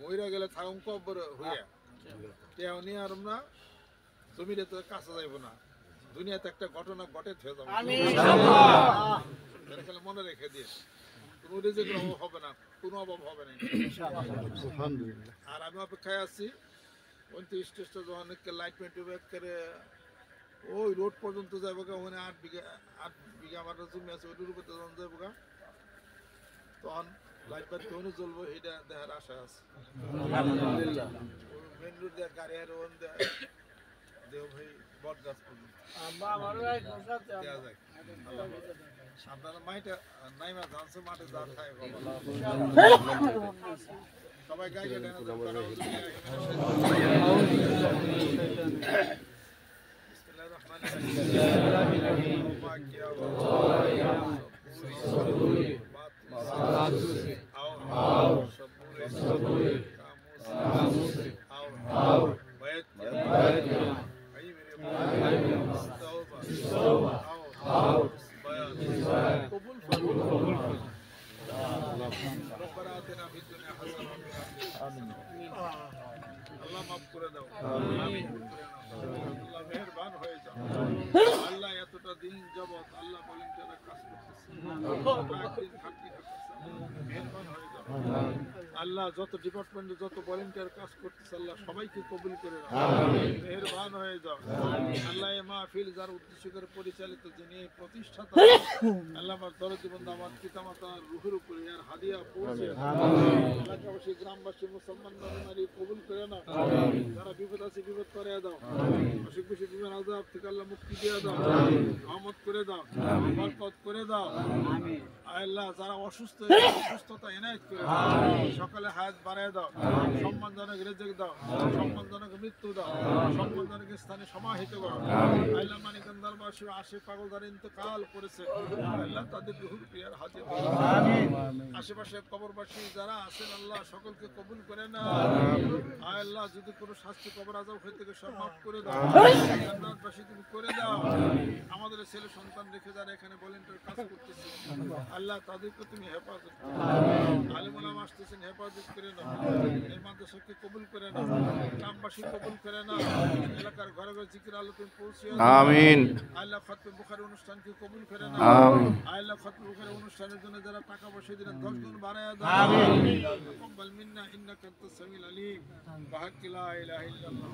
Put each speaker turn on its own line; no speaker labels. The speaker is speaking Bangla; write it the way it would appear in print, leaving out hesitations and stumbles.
মইরা গেলে থাকুন কবর হইয়া তেও নিয়ে আর আমরা জমিতে তো কাছে যাইব না দুনিয়াতে একটা ঘটনা ঘটে থয়ে যাবে এটা খালি মনে রেখে দিয়ে কোনো রিজিকের অভাব হবে না কোনো অভাব হবে না আলহামদুলিল্লাহ আর আমি অপেক্ষায় আছি 29 স্টেজটা যখন লাইট মেট্রো করে ওই রোড পর্যন্ত যাবো গা ওখানে 8 বিঘা আমার জমি আছে ওইটার উপরে যখন যাবো গা তখন লাইট বাতি ওখানে জ্বলবো এটা দেখার আশা আছে আলহামদুলিল্লাহ মেন রোড দিয়ে গাড়ি আর ওখান দেও ভাই বট গাছ পর্যন্ত দেওয়া যায় আপনারা মাইটা নাইমা জানছে মাঠে যা খায় সবাই গায়ে গায়ে আল্লাহ মাফ করে দাও আমিন আল্লাহ মেহেরবান হয়ে যাও আল্লাহ এতটা দিন যাবত আল্লাহ বলেন যারা কাজ করতেছে মেহেরবান হয়ে যাও আল্লাহ যত ডিপার্টমেন্টে যত ভলান্টিয়ার কাজ করতেছে আল্লাহ সবাইকে কবুল করে নাও মেহেরবান হয়ে যাও আল্লাহ এই মাহফিল যার উদ্দেশ্য করে পরিচালিত যিনি এই প্রতিষ্ঠাতা আল্লাহ আমার দরদি বন্ধু আমার পিতামাতার রুহের উপরে আর হাদিয়া পৌঁছে এলাকাবাসী গ্রামবাসী মুসলমান নারী কবুল করে নাও যারা বিপদ আছে বিপদ করে দাও অসুখ বিসুখ বিমান আযাব থেকে আল্লাহ মুক্তি দিয়ে দাও রহমত করে দাও বরকত করে দাও আল্লাহ যারা অসুস্থ সুস্থতা এনায়েত করে দাও সকালে হায়াত বাড়ায় দাও সম্মানজনক রিজিক দাও সম্মানজনক মৃত্যু দাও সম্মানজনক স্থানে সমাহিত করো আল্লাহ মানিকগঞ্জ দরবারবাসী আশিক পাগল যারা ইন্তেকাল করেছে আল্লাহ তাদের রূহুর পিয়ার হাজির আমিন আশেপাশে কবরবাসী যারা আছেন আল্লাহ সকলকে কবুল করে নাও আল্লাহ যদি কোনো শাস্তি কবর আযাব হয়ে থেকে সব মাফ করে দাও জান্নাতবাসী তুমি করে দাও আমাদের ছেলে সন্তান রেখে যারা এখানে ভলান্টিয়ার কাজ করতেছে আল্লাহ তাদেরকে তুমি হেফাজত করো আলেম ওলামা আসতেছেন হেফাজত করে নাও এই মাদ্রাসাকে কবুল করে নাও গ্রামবাসী কবুল করে নাও এলাকার ঘরে ঘরে জিকির আল্লাহ তুমি পৌঁছে আমিন আল্লাহ খতমে বুখারী অনুষ্ঠানকে কবুল করে নাও আমিন আল্লাহ খতমে বুখারী অনুষ্ঠানের জন্য যারা টাকা পয়সা দিলেন 10 গুণ বাড়ায়া দাও আমিন তাকাব্বাল মিন্না ইন্নাকা আনতাস সামিউল আলিম বাহাক্কি লা ইলাহা ইল্লাল্লাহ